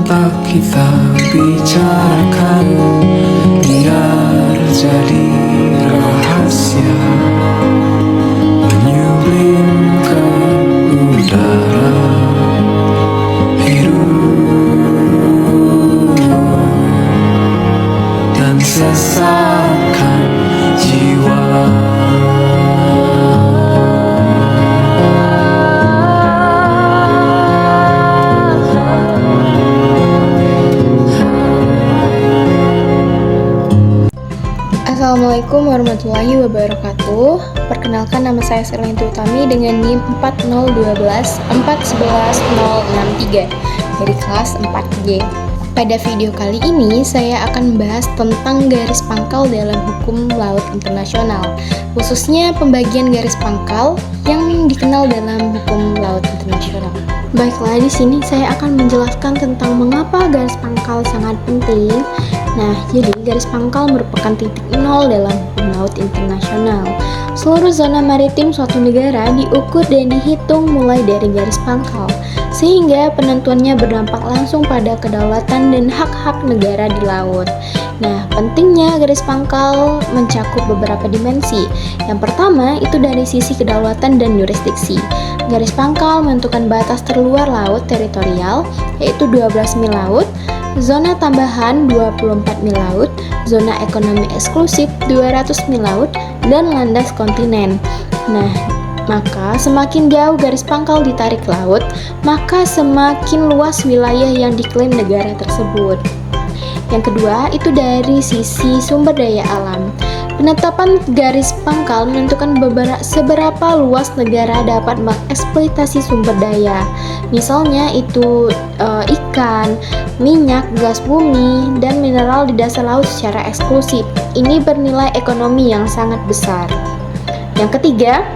tak kita bicarakan, biar jadi rahasia, menyublim ke udara hidup dan sesatkan jiwa. Assalamualaikum warahmatullahi wabarakatuh. Perkenalkan, nama saya Serlinti Utami dengan NIM 40124111063 dari kelas 4G. Pada video kali ini saya akan membahas tentang garis pangkal dalam hukum laut internasional, khususnya pembagian garis pangkal yang dikenal dalam hukum laut internasional. Baiklah, di sini saya akan menjelaskan tentang mengapa garis pangkal sangat penting. Nah, jadi garis pangkal merupakan titik nol dalam hukum laut internasional. Seluruh zona maritim suatu negara diukur dan dihitung mulai dari garis pangkal, sehingga penentuannya berdampak langsung pada kedaulatan dan hak-hak negara di laut. Nah, pentingnya garis pangkal mencakup beberapa dimensi. Yang pertama, itu dari sisi kedaulatan dan yurisdiksi. Garis pangkal menentukan batas terluar laut teritorial, yaitu 12 mil laut, zona tambahan 24 mil laut, zona ekonomi eksklusif 200 mil laut, dan landas kontinen. Nah, maka semakin jauh garis pangkal ditarik laut, maka semakin luas wilayah yang diklaim negara tersebut. Yang kedua, itu dari sisi sumber daya alam. Penetapan garis pangkal menentukan seberapa luas negara dapat mengeksploitasi sumber daya. Misalnya itu ikan, minyak, gas bumi, dan mineral di dasar laut secara eksklusif. Ini bernilai ekonomi yang sangat besar. Yang ketiga,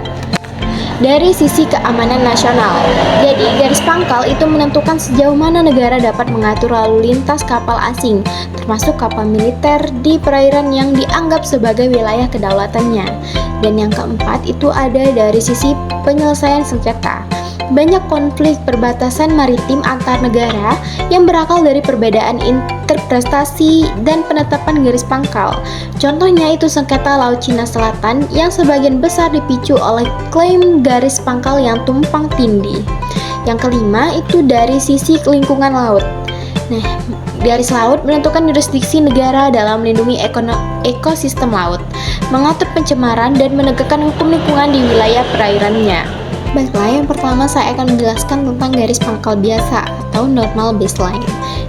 dari sisi keamanan nasional. Jadi, garis pangkal itu menentukan sejauh mana negara dapat mengatur lalu lintas kapal asing, termasuk kapal militer di perairan yang dianggap sebagai wilayah kedaulatannya. Dan yang keempat, itu ada dari sisi penyelesaian sengketa. Banyak konflik perbatasan maritim antar negara yang berakal dari perbedaan interpretasi dan penetapan garis pangkal. Contohnya itu sengketa Laut Cina Selatan yang sebagian besar dipicu oleh klaim garis pangkal yang tumpang tindih. Yang kelima, itu dari sisi lingkungan laut. Nah, garis laut menentukan yurisdiksi negara dalam melindungi ekosistem laut, mengatur pencemaran, dan menegakkan hukum lingkungan di wilayah perairannya. Baiklah, yang pertama saya akan menjelaskan tentang garis pangkal biasa atau normal baseline.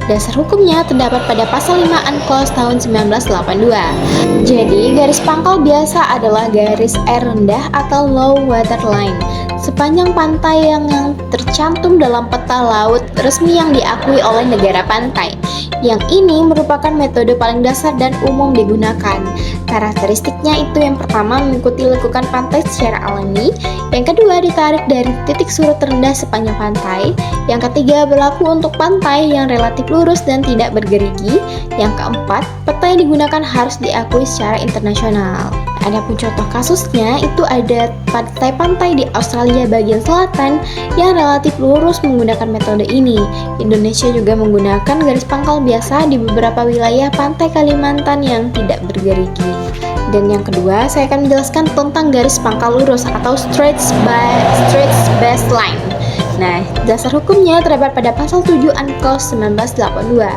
Dasar hukumnya terdapat pada pasal 5 UNCLOS tahun 1982. Jadi, garis pangkal biasa adalah garis air rendah atau low water line sepanjang pantai yang tercantum dalam peta laut resmi yang diakui oleh negara pantai. Yang ini merupakan metode paling dasar dan umum digunakan. Karakteristiknya itu yang pertama mengikuti lekukan pantai secara alami, yang kedua ditarik dari titik surut terendah sepanjang pantai, yang ketiga berlaku untuk pantai yang relatif lurus dan tidak bergerigi, yang keempat peta yang digunakan harus diakui secara internasional. Adapun contoh kasusnya itu ada pantai-pantai di Australia bagian selatan yang relatif lurus menggunakan metode ini. Indonesia juga menggunakan garis pangkal biasa di beberapa wilayah pantai Kalimantan yang tidak bergerigi. Dan yang kedua, saya akan menjelaskan tentang garis pangkal lurus atau straight baseline. Nah, dasar hukumnya terdapat pada pasal 7 UNCLOS 1982.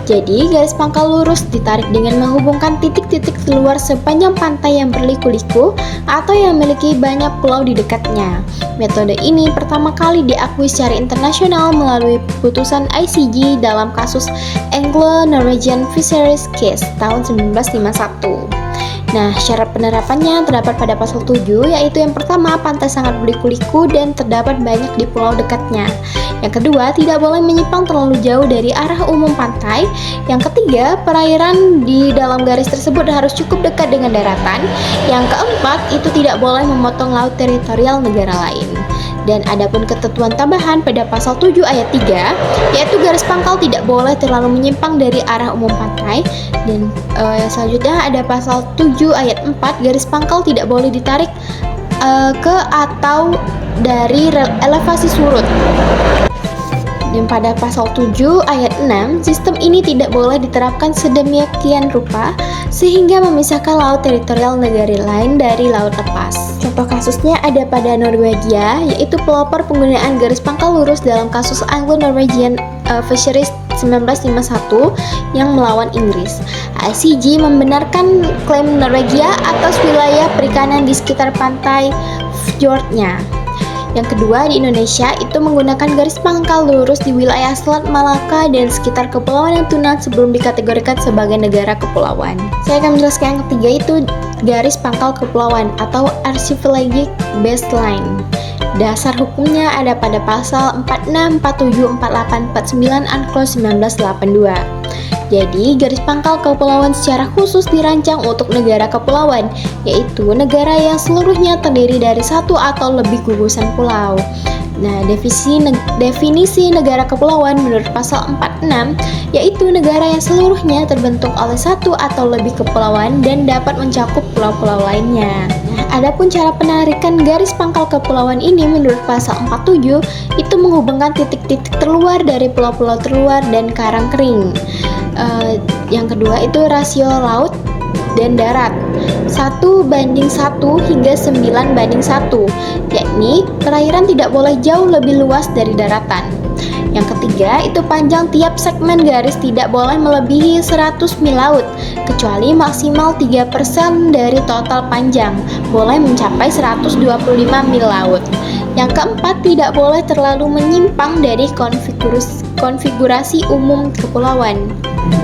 Jadi, garis pangkal lurus ditarik dengan menghubungkan titik-titik di luar sepanjang pantai yang berliku-liku atau yang memiliki banyak pulau di dekatnya. Metode ini pertama kali diakui secara internasional melalui putusan ICJ dalam kasus Anglo-Norwegian Fisheries Case tahun 1951. Nah, syarat penerapannya terdapat pada pasal 7, yaitu yang pertama, pantai sangat berliku-liku dan terdapat banyak di pulau dekatnya. Yang kedua, tidak boleh menyimpang terlalu jauh dari arah umum pantai. Yang ketiga, perairan di dalam garis tersebut harus cukup dekat dengan daratan. Yang keempat, itu tidak boleh memotong laut teritorial negara lain. Dan adapun ketentuan tambahan pada pasal 7 ayat 3, yaitu garis pangkal tidak boleh terlalu menyimpang dari arah umum pantai. Dan selanjutnya ada pasal 7 ayat 4, garis pangkal tidak boleh ditarik ke atau dari elevasi surut. Dan pada pasal 7 ayat 6, sistem ini tidak boleh diterapkan sedemikian rupa sehingga memisahkan laut teritorial negara lain dari laut lepas. Contoh kasusnya ada pada Norwegia, yaitu pelopor penggunaan garis pangkal lurus dalam kasus Anglo-Norwegian Fisheries 1951 yang melawan Inggris. ICJ membenarkan klaim Norwegia atas wilayah perikanan di sekitar pantai fjordnya. Yang kedua, di Indonesia itu menggunakan garis pangkal lurus di wilayah Selat Malaka dan sekitar Kepulauan Natuna sebelum dikategorikan sebagai negara kepulauan. Saya akan menjelaskan yang ketiga, itu garis pangkal kepulauan atau archipelagic baseline. Dasar hukumnya ada pada pasal 46, 47, 48, 49 UNCLOS 1982. Jadi, garis pangkal kepulauan secara khusus dirancang untuk negara kepulauan, yaitu negara yang seluruhnya terdiri dari satu atau lebih gugusan pulau. Nah, definisi negara kepulauan menurut pasal 46, yaitu negara yang seluruhnya terbentuk oleh satu atau lebih kepulauan dan dapat mencakup pulau-pulau lainnya. Adapun cara penarikan garis pangkal kepulauan ini menurut pasal 47 itu menghubungkan titik-titik terluar dari pulau-pulau terluar dan karang kering. Yang kedua itu rasio laut dan darat 1:1 hingga 9:1, yakni perairan tidak boleh jauh lebih luas dari daratan. Yang ketiga itu panjang tiap segmen garis tidak boleh melebihi 100 mil laut, kecuali maksimal 3% dari total panjang, boleh mencapai 125 mil laut. Yang keempat, tidak boleh terlalu menyimpang dari konfigurasi umum kepulauan.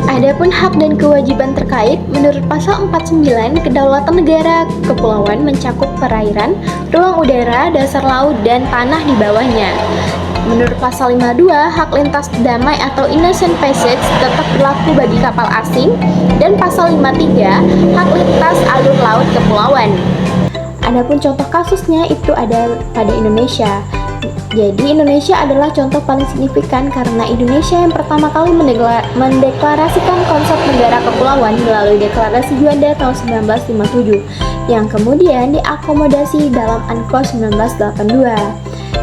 Adapun hak dan kewajiban terkait, menurut pasal 49, kedaulatan negara kepulauan mencakup perairan, ruang udara, dasar laut, dan tanah di bawahnya. Menurut pasal 52, hak lintas damai atau innocent passage tetap berlaku bagi kapal asing, dan pasal 53, hak lintas alur laut kepulauan. Adapun contoh kasusnya itu ada pada Indonesia. Jadi Indonesia adalah contoh paling signifikan karena Indonesia yang pertama kali mendeklarasikan konsep negara kepulauan melalui Deklarasi Juanda tahun 1957 yang kemudian diakomodasi dalam UNCLOS 1982.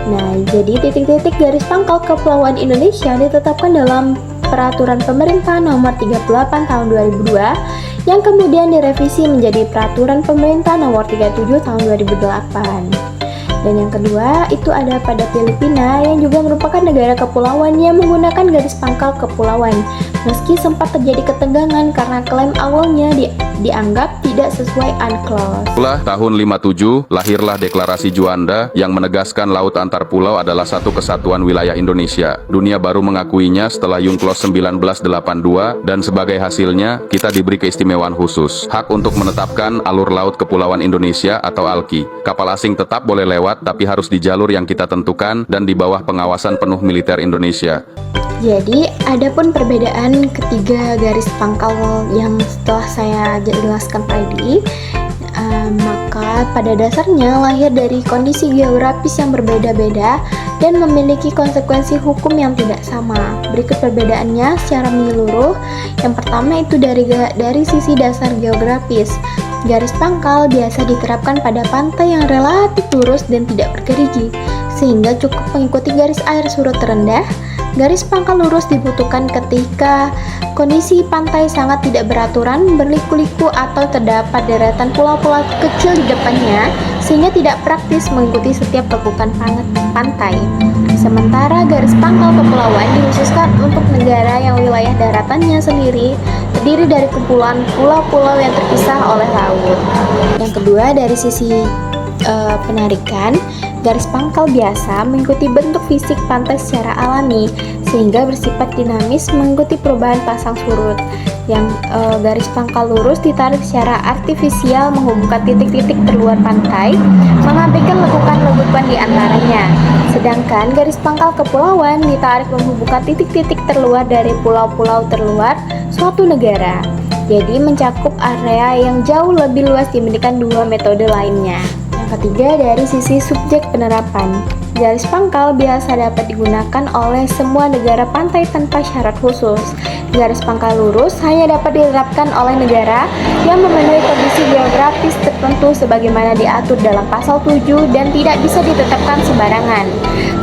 Nah, jadi titik-titik garis pangkal kepulauan Indonesia ditetapkan dalam Peraturan Pemerintah Nomor 38 Tahun 2002 yang kemudian direvisi menjadi Peraturan Pemerintah Nomor 37 Tahun 2008. Dan yang kedua itu ada pada Filipina yang juga merupakan negara kepulauan yang menggunakan garis pangkal kepulauan. Meski sempat terjadi ketegangan karena klaim awalnya dianggap tidak sesuai UNCLOS. Setelah tahun 57, lahirlah Deklarasi Juanda yang menegaskan laut antar pulau adalah satu kesatuan wilayah Indonesia. Dunia baru mengakuinya setelah UNCLOS 1982 dan sebagai hasilnya kita diberi keistimewaan khusus. Hak untuk menetapkan alur laut kepulauan Indonesia atau ALKI. Kapal asing tetap boleh lewat tapi harus di jalur yang kita tentukan dan di bawah pengawasan penuh militer Indonesia. Jadi, adapun perbedaan ketiga garis pangkal yang setelah saya jelaskan tadi, maka pada dasarnya lahir dari kondisi geografis yang berbeda-beda dan memiliki konsekuensi hukum yang tidak sama. Berikut perbedaannya secara menyeluruh. Yang pertama itu dari sisi dasar geografis. Garis pangkal biasa diterapkan pada pantai yang relatif lurus dan tidak bergerigi, sehingga cukup mengikuti garis air surut terendah. Garis pangkal lurus dibutuhkan ketika kondisi pantai sangat tidak beraturan, berliku-liku atau terdapat deretan pulau-pulau kecil di depannya, sehingga tidak praktis mengikuti setiap lekukan pantai. Sementara garis pangkal kepulauan dikhususkan untuk negara yang wilayah daratannya sendiri terdiri dari kumpulan pulau-pulau yang terpisah oleh laut. Yang kedua, dari sisi penarikan, garis pangkal biasa mengikuti bentuk fisik pantai secara alami sehingga bersifat dinamis mengikuti perubahan pasang surut. Yang garis pangkal lurus ditarik secara artifisial menghubungkan titik-titik terluar pantai, mengabaikan lekukan-lekukan di antaranya. Sedangkan garis pangkal kepulauan ditarik menghubungkan titik-titik terluar dari pulau-pulau terluar suatu negara. Jadi mencakup area yang jauh lebih luas dibandingkan dua metode lainnya. Ketiga, dari sisi subjek penerapan, garis pangkal biasa dapat digunakan oleh semua negara pantai tanpa syarat khusus. Garis pangkal lurus hanya dapat diterapkan oleh negara yang memenuhi kondisi geografis tertentu sebagaimana diatur dalam pasal 7 dan tidak bisa ditetapkan sembarangan.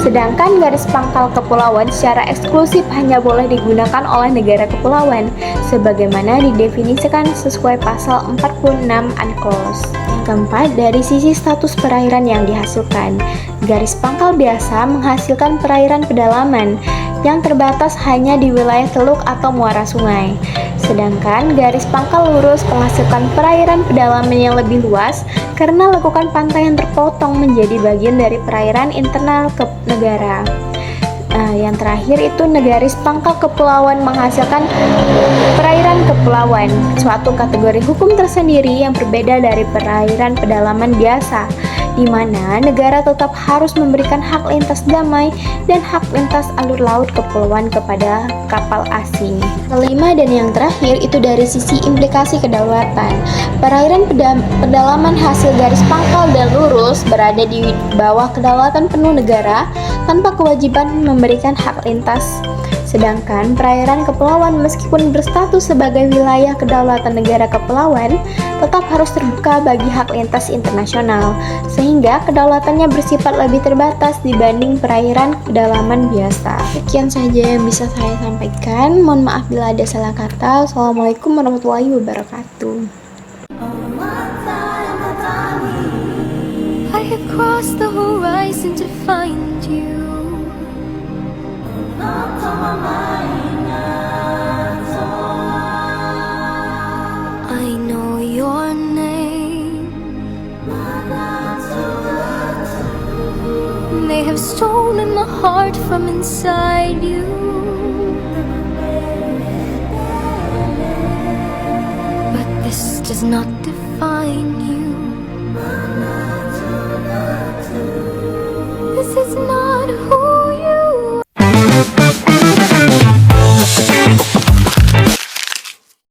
Sedangkan garis pangkal kepulauan secara eksklusif hanya boleh digunakan oleh negara kepulauan sebagaimana didefinisikan sesuai pasal 46 UNCLOS. Yang keempat, dari sisi status perairan yang dihasilkan. Garis pangkal biasa menghasilkan perairan pedalaman yang terbatas hanya di wilayah teluk atau muara sungai. Sedangkan garis pangkal lurus menghasilkan perairan pedalaman yang lebih luas karena lekukan pantai yang terpotong menjadi bagian dari perairan internal ke negara. Yang terakhir itu garis pangkal kepulauan menghasilkan perairan kepulauan, suatu kategori hukum tersendiri yang berbeda dari perairan pedalaman biasa, di mana negara tetap harus memberikan hak lintas damai dan hak lintas alur laut kepulauan kepada kapal asing. Kelima dan yang terakhir itu dari sisi implikasi kedaulatan. Perairan pedalaman hasil garis pangkal dan lurus berada di bawah kedaulatan penuh negara tanpa kewajiban memberikan hak lintas. Sedangkan perairan kepulauan meskipun berstatus sebagai wilayah kedaulatan negara kepulauan tetap harus terbuka bagi hak lintas internasional, sehingga kedaulatannya bersifat lebih terbatas dibanding perairan kedalaman biasa. Sekian saja yang bisa saya sampaikan. Mohon maaf bila ada salah kata. Assalamualaikum warahmatullahi wabarakatuh. I have crossed the horizon to find you. I know your name. They have stolen my heart from inside you. But this does not define you.